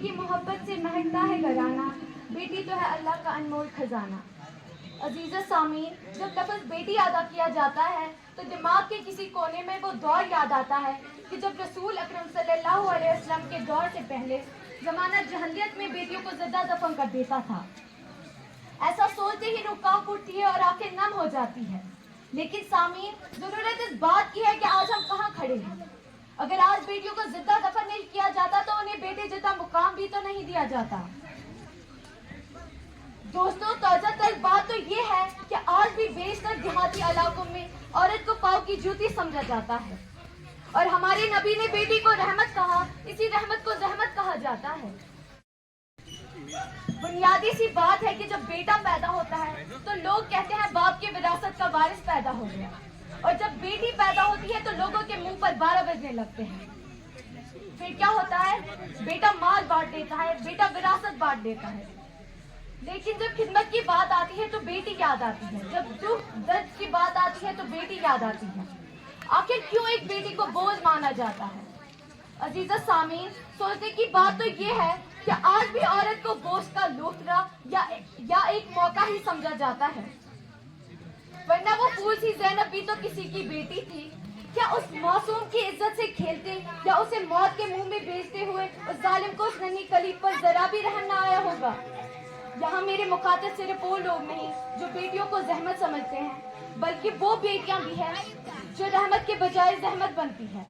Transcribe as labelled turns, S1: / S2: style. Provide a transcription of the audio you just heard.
S1: की मोहब्बत से महकता है घराना, बेटी तो है अल्लाह का अनमोल खजाना। अजीज़ सामीन, जब लफ्ज़ बेटी अदा किया जाता है तो दिमाग के किसी कोने में वो दौर याद आता है कि जब रसूल अकरम सल्लल्लाहु अलैहि वसल्लम के दौर से पहले ज़माना जहलियत में बेटियों को ज़िंदा दफन कर देता था। ऐसा सोचते ही रूह कांप उठती है और आंखें नम हो जाती है। लेकिन सामीन, ज़रूरत इस बात की है कि आज हम कहाँ खड़े हैं। अगर आज बेटियों को जिंदा दफन नहीं किया जाता तो उन्हें बेटे जितना मुकाम भी तो नहीं दिया जाता। दोस्तों, ताजा तक बात तो ये है कि आज भी बेशतर देहाती इलाकों में औरत को पाँव की जूती समझा जाता है और हमारे नबी ने बेटी को रहमत कहा, इसी रहमत को जहमत कहा जाता है। बुनियादी सी बात है कि जब बेटा पैदा होता है तो लोग कहते हैं बाप की विरासत का वारिस पैदा हो गया, और जब बेटी पैदा होती है तो लोगों के मुंह पर 12 बजने लगते हैं। फिर क्या होता है? बेटा माल बांट देता है, बेटा विरासत बांट देता है। लेकिन जब खिदमत की बात आती है तो बेटी याद आती है, जब दुख दर्द की बात आती है तो बेटी याद आती है। आखिर क्यों एक बेटी को बोझ माना जाता है? अजीज़ा सामीन, सोचने की बात तो ये है कि आज भी औरत को बोझ का लूटना या एक मौका ही समझा जाता है, वरना वो फूल सी ज़ैनब भी तो किसी की बेटी थी। क्या उस मासूम की इज्जत से खेलते या उसे मौत के मुंह में भेजते हुए उस जालिम को उस नन्ही कली पर जरा भी रहम ना आया होगा? यहाँ मेरे मुखातिब सिर्फ वो लोग नहीं जो बेटियों को जहमत समझते हैं, बल्कि वो बेटियां भी हैं जो रहमत के बजाय जहमत बनती है।